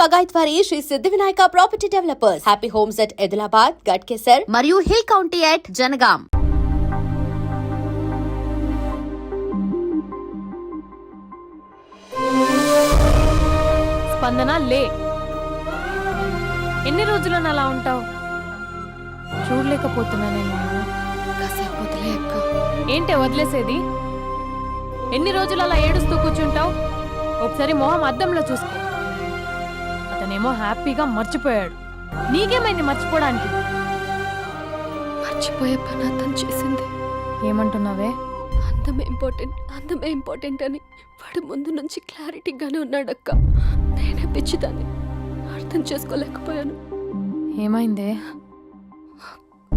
బగాయత్ వారి శ్రీ సిద్ధి Vinayaka property developers. Happy homes at Edilabad, Ghatkesar మరియు hill county at Jangaon. స్పందన లే. ఎన్ని రోజులు అలా ఉంటావు? చూడలేకపోతున్నా నేను. కాసేపు వదిలే అక్క. ఏంటే వదిలేసేది? ఎన్ని రోజులు అలా ఏడుస్తూ కూర్చుంటావు? ఒకసారి మొహం అద్దంలో చూసుకో. అతనేమో హ్యాపీగా మర్చిపోయాడు. నీకేమైంది మర్చిపోవడానికి? మర్చిపోయే పని అతను చేసింది. ఏమంటున్నావే? అందమే ఇంపార్టెంట్ అని వాడు ముందు నుంచి క్లారిటీగానే ఉన్నాడక్క. నేనే పిచ్చిదాన్ని, అర్థం చేసుకోలేకపోయాను. ఏమైందే?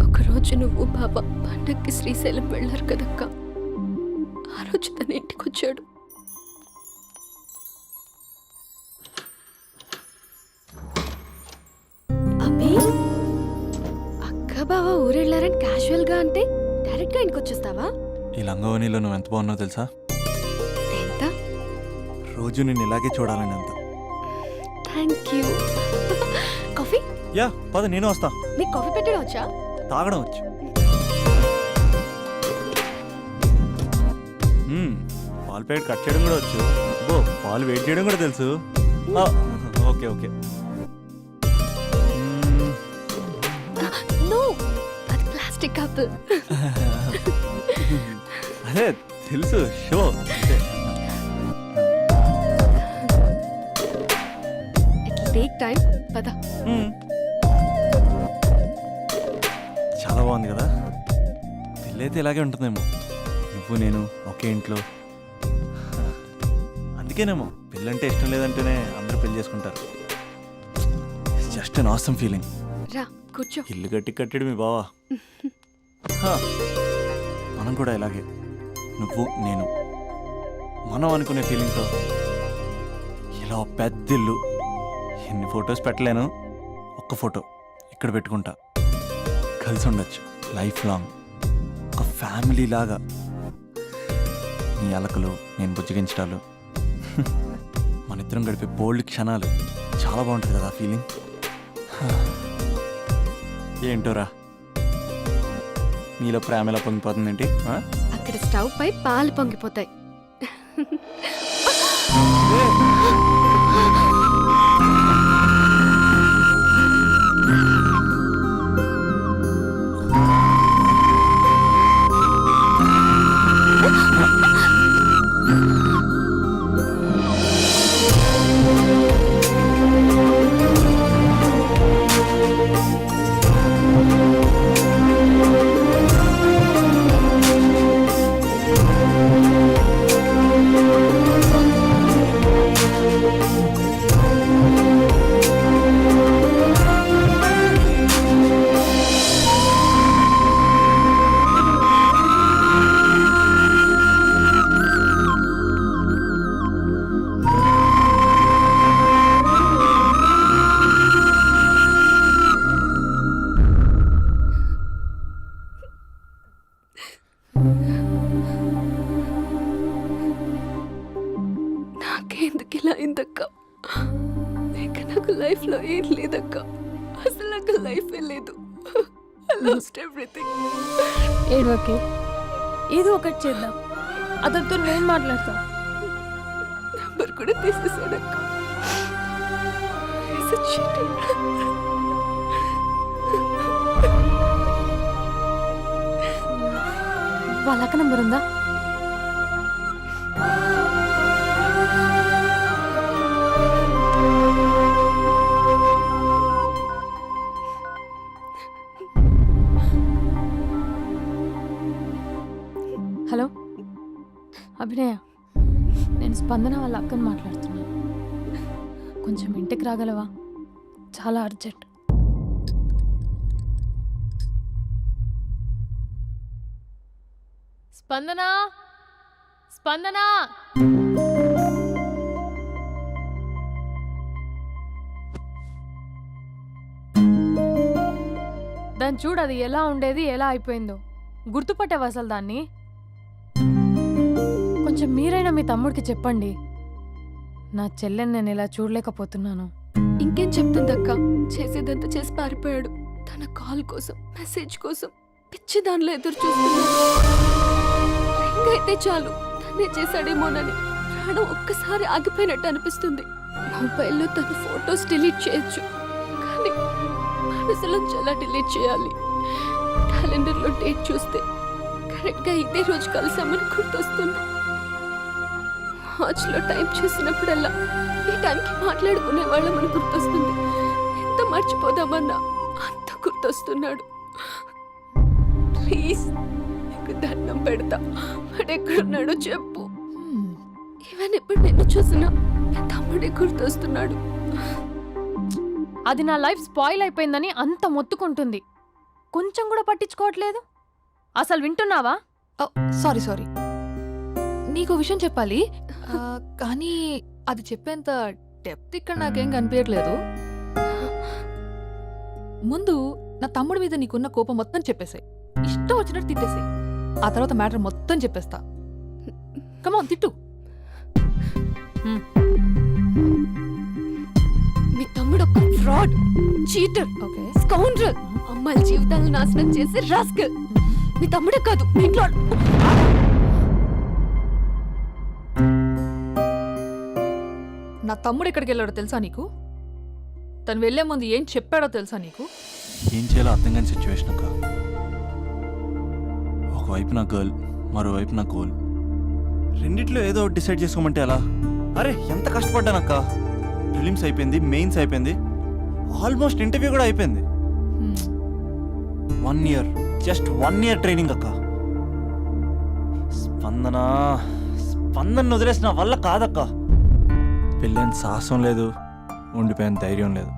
ఒకరోజు నువ్వు బాబా పండక్కి శ్రీశైలం వెళ్ళారు కదక్క. ఆ రోజు తన ఇంటికి వచ్చాడు. అబ్బి, అక్క బావ ఊరెళ్ళారని క్యాజువల్ గా అంటే డైరెక్ట్ గా ఇంటికి వచ్చేస్తావా? ఈ లంగవనిలో నువ్వు ఎంత బాగున్నావు తెలుసా? ఎంత? రోజు నేను ఇలాగే చూడాలని అంత. Thank you. కాఫీ? యా పద, నేను వస్తా. నీకు కాఫీ పెట్టడం వచ్చా? తాగడం వచ్చు. పాలు ప్యాకెట్ కట్ చేయడం కూడా వచ్చు. బో, పాలు వెయిట్ చేయడం కూడా తెలుసు. Okay okay. నో, అది ప్లాస్టిక్ కప్. అదే తెలుసు, షో. It take time. పద. చాలా బాగుంది కదా. పెళ్ళైతే ఇలాగే ఉంటుందేమో, నువ్వు నేను ఒకే ఇంట్లో. అందుకేనేమో పెళ్ళంటే ఇష్టం లేదంటేనే అందరూ పెళ్లి చేసుకుంటారు. Just an awesome feeling. రా కూర్చో. ఇల్లు కట్టడు మీ బావా. మనం కూడా ఇలాగే, నువ్వు నేను, మనం అనుకునే ఫీలింగ్తో ఇలా పెద్ద ఇల్లు. ఎన్ని ఫొటోస్ పెట్టలేను, ఒక్క ఫోటో ఇక్కడ పెట్టుకుంటా. కలిసి ఉండొచ్చు లైఫ్ లాంగ్, ఒక ఫ్యామిలీ లాగా. నీ అలకలు, నేను బుజ్జగించడాలు, మన ఇద్దరం గడిపే బోల్డ్ క్షణాలు. చాలా బాగుంటుంది కదా ఫీలింగ్. ఏంటోరా, నీలో ప్రేమ ఎలా పొంగిపోతుందేంటి? అక్కడ స్టవ్ పై పాలు పొంగిపోతాయి. నాకెందుకు ఇలా అయిందక్క? నాకు లైఫ్ లో ఏం లేదక్క. అసలు నాకు లైఫ్ లేదు. I lost everything. ఓకే, ఏదో ఒకటి చేద్దాం. అతనితో నేను మాట్లాడతా. నంబర్ కూడా తీసేసాడక్క. He's a cheater. వాళ్ళ అక్క నంబర్ ఉందా? హలో అభినయ, నేను స్పందన వాళ్ళ అక్కని మాట్లాడుతున్నాను. కొంచెం ఇంటికి రాగలవా? చాలా అర్జెంట్. స్పందన, స్పందన. దాన్ని చూడు, అది ఎలా ఉండేది ఎలా అయిపోయిందో. గుర్తుపట్టావు అసలు దాన్ని? కొంచెం మీరైనా మీ తమ్ముడికి చెప్పండి. నా చెల్లెని నేను ఇలా చూడలేకపోతున్నాను. ఇంకేం చెప్తుందక్క? చేసేదంతా చేసి పారిపోయాడు. తన కాల్ కోసం, మెసేజ్ కోసం పిచ్చి దానిలో ఎదురు చూస్తున్నాడు. రింగ్ అయితే చాలు తనే చేశాడేమోనని ప్రాణం ఒక్కసారి ఆగిపోయినట్టు అనిపిస్తుంది. మొబైల్లో తన ఫొటోస్ డిలీట్ చేయొచ్చు, కానీ మనసులోంచి ఎలా డిలీట్ చేయాలి? క్యాలెండర్లో డేట్ చూస్తే కరెక్ట్గా ఇదే రోజు కలిసామని గుర్తొస్తుంది. వాచ్లో టైం చూసినప్పుడల్లా ఈ టైంకి మాట్లాడుకునే వాళ్ళమని గుర్తొస్తుంది. ఎంత మర్చిపోదామన్నా అంత గుర్తొస్తున్నాడు. ప్లీజ్ నీకు దండం పెడతా, వాడెక్కడున్నాడో చెప్పు. ఈవెన్ ఇప్పుడు నిన్ను చూసినా నా తమ్ముడే గుర్తొస్తున్నాడు. అది నా లైఫ్ స్పాయిల్ అయిపోయిందని అంత మొత్తుకుంటుంది. కొంచెం కూడా పట్టించుకోవట్లేదు. అసలు వింటున్నావా? సారీ నీకు విషయం చెప్పాలి, కానీ అది చెప్పేంత డెప్త్ ఇక్కడ నాకేం కనిపించట్లేదు. ముందు నా తమ్ముడి మీద నీకున్న కోపం మొత్తం చెప్పేసాయి, ఇష్టం వచ్చినట్టు తిట్టేసాయి. ఆ తర్వాత మ్యాటర్ మొత్తం చెప్పేస్తా. కమాన్ తిట్టు. మీ తమ్ముడు ఒక ఫ్రాడ్, చీటర్, ఓకే, స్కౌండ్రల్, అమ్మాయిల జీవితాలను నాశనం చేసి రాస్కల్. మీ తమ్ముడే కాదు, మీ ఇంట్లో నా తమ్ముడు ఎక్కడికి వెళ్ళాడో తెలుసా నీకు? తను వెళ్లే ముందు ఏం చెప్పాడో తెలుసా నీకు? ఏం చేయాలో అర్థం కాని సిచ్యువేషన్ అక్క. ఒకవైపు నా గర్ల్, మరోవైపు నా గోల్. రెండిట్లో ఏదో ఒకటి డిసైడ్ చేసుకోమంటే ఎలా? అరే ఎంత కష్టపడ్డానక్క. ఫిలిమ్స్ అయిపోయింది, మెయిన్స్ అయిపోయింది, ఆల్మోస్ట్ ఇంటర్వ్యూ కూడా అయిపోయింది. 1 year, జస్ట్ 1 year ట్రైనింగ్ అక్క. స్పందన వదిలేసిన వల్ల కాదక్క. పెళ్ళైన సాహసం లేదు, ఉండిపోయిన ధైర్యం లేదు.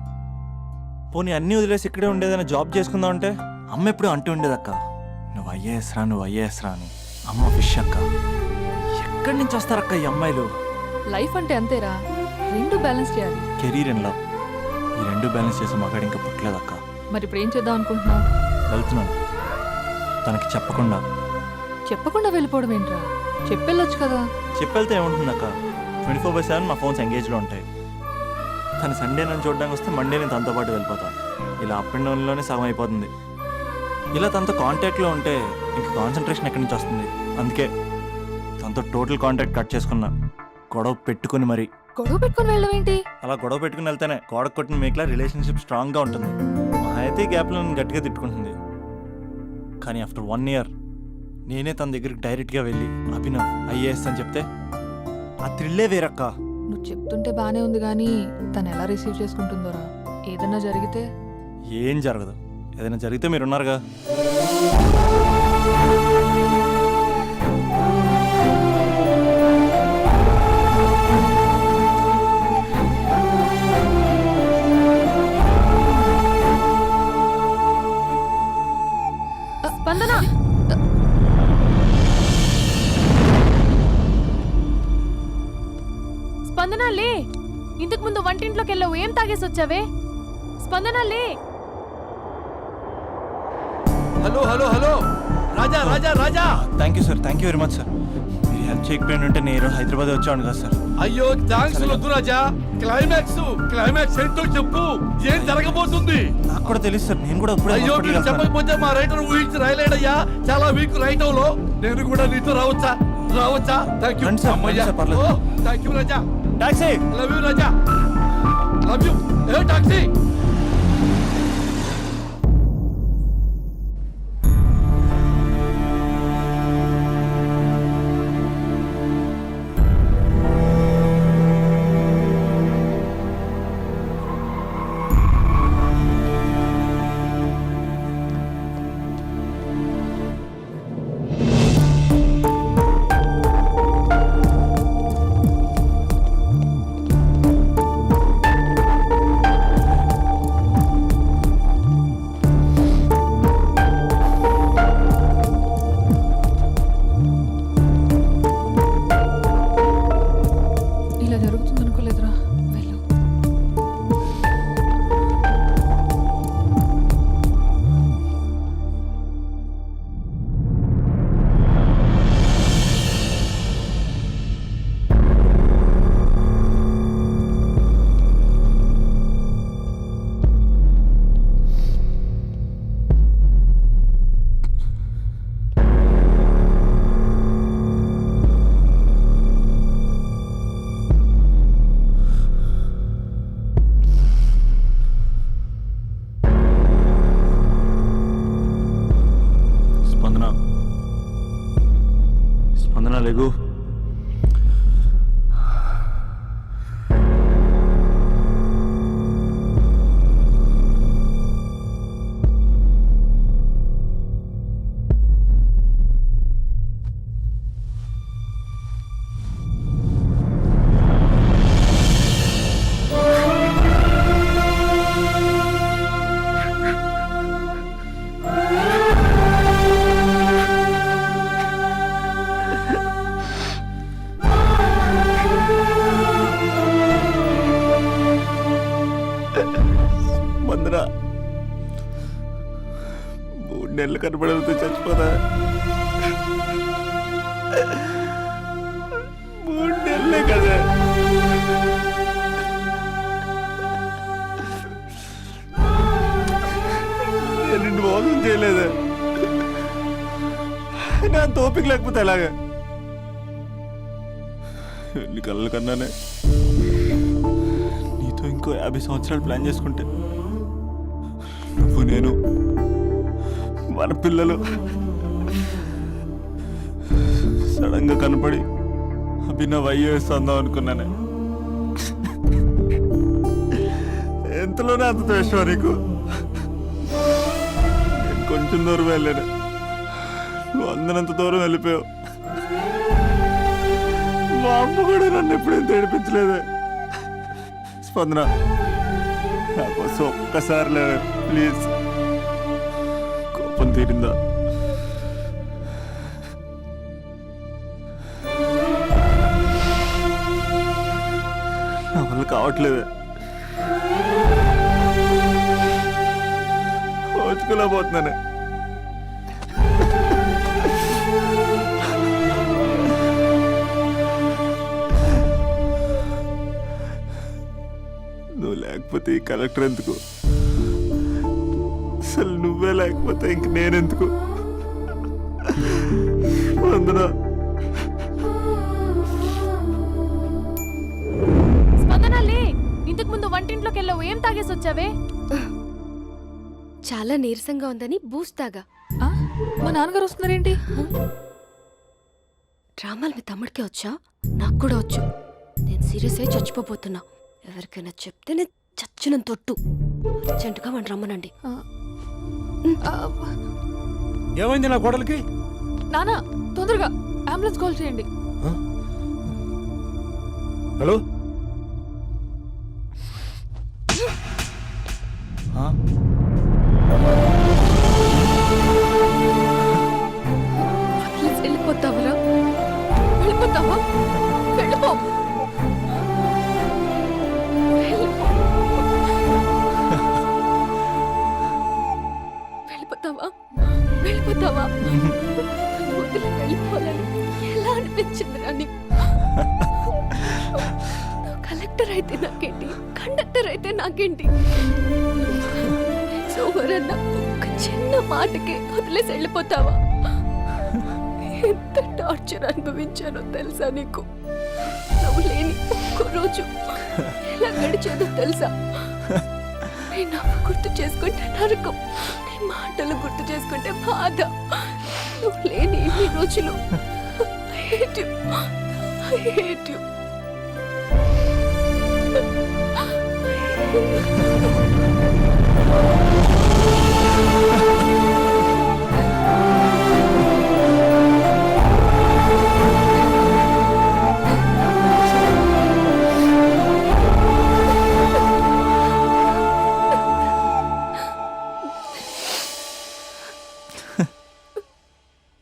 పోనీ అన్నీ వదిలేసి ఇక్కడే ఉండేదైనా జాబ్ చేసుకుందాం అంటే అమ్మ ఎప్పుడు అంటూ ఉండేదక్క, నువ్వు ఐఏఎస్ రా అని. అమ్మ ఫిష్ అక్క. ఎక్కడి నుంచి వస్తారక్క ఈ అమ్మాయిలు? లైఫ్ అంటే అంతేరా, రెండు బ్యాలెన్స్ చేయాలి. కెరీర్ అండ్ లవ్, ఈ రెండు బ్యాలెన్స్ చేసే మగాడు ఇంకా పుట్టలేదక్క. మరి ఇప్పుడు ఏం చేద్దాం అనుకుంటున్నావు? వెళ్తున్నాను, తనకి చెప్పకుండా వెళ్ళిపోవడం ఏంట్రా? చెప్పెళ్ళొచ్చు కదా. చెప్పెళ్తే ఏముంటుందక్క, 24/7 మా ఫోన్స్ ఎంగేజ్లో ఉంటాయి. తను సండే నన్ను చూడడానికి వస్తే మండే నేను తనతో పాటు వెళ్ళిపోతాను. ఇలా అప్ అండ్ డౌన్లోనే సగం అయిపోతుంది. ఇలా తనతో కాంటాక్ట్లో ఉంటే ఇంక కాన్సన్ట్రేషన్ ఎక్కడి నుంచి వస్తుంది? అందుకే తనతో టోటల్ కాంటాక్ట్ కట్ చేసుకున్నా, గొడవ పెట్టుకుని మరి. గొడవ పెట్టుకుని వెళ్ళడం ఏంటి? అలా గొడవ పెట్టుకుని వెళ్తేనే గోడ కొట్టిన మీకులా రిలేషన్షిప్ స్ట్రాంగ్గా ఉంటుంది. మా అయితే గ్యాప్లో నన్ను గట్టిగా తిట్టుకుంటుంది. కానీ ఆఫ్టర్ 1 year నేనే తన దగ్గరికి డైరెక్ట్గా వెళ్ళి అభినవ్ ఐఏఎస్ అని చెప్తే ఆ థ్రిల్లే వేరక్క. నువ్వు చెప్తుంటే బానే ఉంది, కానీ తను ఎలా రిసీవ్ చేసుకుంటుందోరా? ఏదన్నా జరిగితే? ఏం జరగదు, ఏదైనా జరిగితే మీరున్నారుగా. స్పందన, స్పందన లే. ఇంతకు ముందు వంటింట్లోకి వెళ్ళావు, ఏం తాగేసి వచ్చావే? స్పందన లే. Hello Raja. Thank you sir, thank you very much sir. మీరు హెల్ప్ చేయకపోయిన ఉంటే నేను హైదరాబాద్ వచ్చాను కదా సార్. అయ్యో థ్యాంక్స్ వద్దు రాజా. క్లైమాక్స్ ఏంటో చెప్పు, ఏం జరగబోతుంది? నాకు కూడా తెలుసు సార్, నేను కూడా అయ్యో మీరు చెప్పకపోతే మా రైటర్ ఊహించి రాయలేడయ్యా. చాలా వీక్ రైట్ లో నేను కూడా నీతో రావచ్చా? థ్యాంక్ యూ అమ్మయ్యా. Thank you Raja. Taxi. Love you Raja, love you. ఏ టాక్సీ. లెగు. మందరా 3 నెలలు కనపడవుతూ చచ్చిపోతా. 3 నెలలే కదా. నేను నిన్ను మోసం చేయలేదు. నా తోపిక లేకపోతే ఎలాగా? ఎన్ని కళ్ళ కన్నానే నీతో ఇంకో 50 సంవత్సరాలు ప్లాన్ చేసుకుంటే నువ్వు నేను మన పిల్లలు సడన్ గా కనపడి అభినవ్ ఐఏఎస్ అందాం అనుకున్నానే. ఎంతలోనే అంత ద్వేషం నీకు. నేను కొంచెం దూరం వెళ్ళాను, నువ్వు అందనంత దూరం వెళ్ళిపోయావు. మా అమ్మ కూడా నన్ను ఎప్పుడేం తేడిపించలేదే. స్పందన, నా కోసం ఒక్కసారి లేవే ప్లీజ్. కోపం తీరిందా? నా వల్ల కావట్లేదే. ఓచుకోలేకపోతున్నానే. నువ్వు లేకపోతే ఈ కలెక్టర్ ఎందుకు? అసలు నువ్వే లేకపోతే ఇంక నేనెందుకు? వందనా. స్పందన లే, ఇంతకు ముందు వంటింట్లోకి వెళ్ళావు, ఏం తాగేసి వచ్చావే? చాలా నీరసంగా ఉందని బూస్ట్ తాగా. ఆ? మా నాన్నగారు వస్తున్నారేంటి? డ్రామాలు మీ తమ్ముడికే వచ్చా? నాకు కూడా వచ్చు. నేను సీరియస్ అయి చచ్చిపోతున్నా. ఎవరికైనా చెప్తే నేను చచ్చిన తొట్టు. అర్జెంటుగా వాడిని రమ్మనండి. ఏమైంది నా కోడలికి? నానా, తొందరగా అంబులెన్స్ కాల్ చేయండి. హలో, వెళ్ళిపోతావరా? వెళ్ళిపోతావా? వెళ్ళిపో. వెళ్ళిపోతావా? వెళ్ళిపోతావా? వదిలి వెళ్ళిపోవాలని ఎలా అనిపించిందిరా నీకు? కలెక్టర్ అయితే నాకేంటి, కండక్టర్ అయితే నాకేంటి? సోమరన్న ఒక చిన్న మాటకే వదిలేసి వెళ్ళిపోతావా? ఎంత టార్చర్ అనుభవించానో తెలుసా నీకు? నువ్వు లేని ఒక్క రోజు ఎలా గడిచేదో తెలుసా? నీ నవ్వు గుర్తు చేసుకుంటే నరకం, నీ మాటలు గుర్తు చేసుకుంటే బాధ. నువ్వు లేని ఇన్ని రోజులు I hate you. I hate you.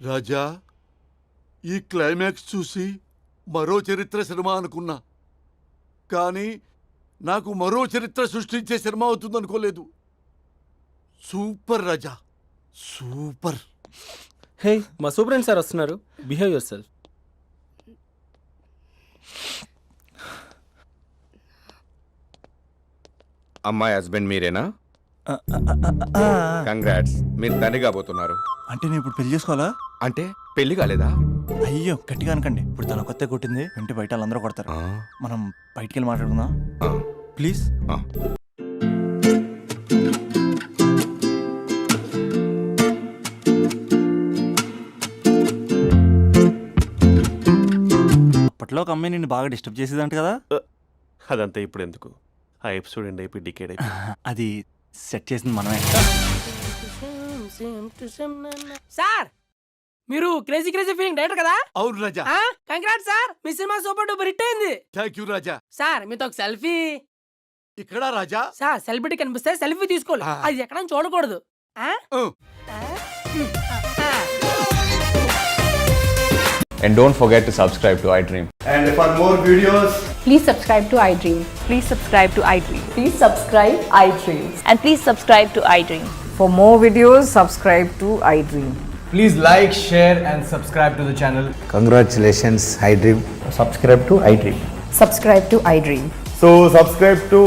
రాజా, ఈ క్లైమాక్స్ చూసి మరో చరిత్ర సినిమా అనుకున్నా, కానీ నాకు మరో చరిత్ర సృష్టించే సినిమా అవుతుందనుకోలేదు. సూపర్ రాజా, సూపర్. హే, మా సూపరెంట్ సార్ వస్తున్నారు. Behave your self. అమ్మాయి హస్బెండ్ మీరేనా? కంగ్రాట్స్, మీరు తండ్రి కాబోతున్నారు. అంటే నేను ఇప్పుడు పెళ్లి చేసుకోవాలా? అంటే పెళ్లి కాలేదా? అయ్యో గట్టిగా అనకండి. ఇప్పుడు తన కొత్త కొట్టింది, ఇంటి బయట వాళ్ళందరూ కొడతారు. ఆ, మనం బయటికి వెళ్ళి మాట్లాడుకుందాం ఆ, ప్లీజ్. ఆ. అప్పట్లో ఒక అమ్మాయి నిన్ను బాగా డిస్టర్బ్ చేసేదంట కదా? అదంతా ఇప్పుడు ఎందుకు? ఆ ఎపిసోడ్ ఎండ్ అయిపోయి డికేడ్ అయిపోయి అది సెట్ చేసింది మనమే. సార్ మీరు క్రేజీ క్రేజీ ఫీలింగ్ డైరెక్టర్ కదా? అవును రాజా. కంగ్రాట్స్ సార్, మీ సినిమా సూపర్ డూపర్ హిట్ అయింది. Thank you Raja. సార్ మీతో ఒక సెల్ఫీ. ఇక్కడ రాజా. సార్ సెలబ్రిటీ కనిపిస్తే సెల్ఫీ తీసుకోవాలి, అది ఎక్కడ చూడకూడదు. And don't forget to subscribe to iDream. And for more videos, Please subscribe to iDream. Please subscribe to iDream. Please subscribe iDream. And please subscribe to iDream. For more videos, subscribe to iDream. please like, share and subscribe to the channel. Congratulations, iDream. Subscribe to iDream. Subscribe to iDream. So subscribe to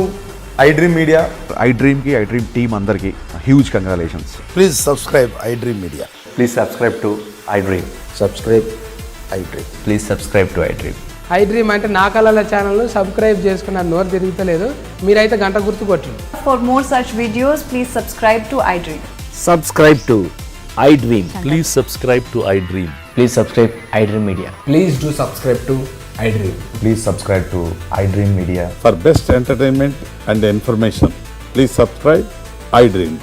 iDream Media. iDream ki iDream team andarki huge congratulations. Please subscribe iDream Media. Please subscribe to iDream. Subscribe iDream. Please subscribe to iDream. iDream అంటే నా కళల channel subscribe చేసుకున్న నోరు తిరుగుతలేదు, మీరైతే గంట గుర్తు కొట్టండి. For more such videos, please subscribe to iDream. Subscribe to iDream. Please subscribe to iDream. Please subscribe iDream Media. Please do subscribe to iDream. Please subscribe to iDream Media. For best entertainment and information, please subscribe iDream.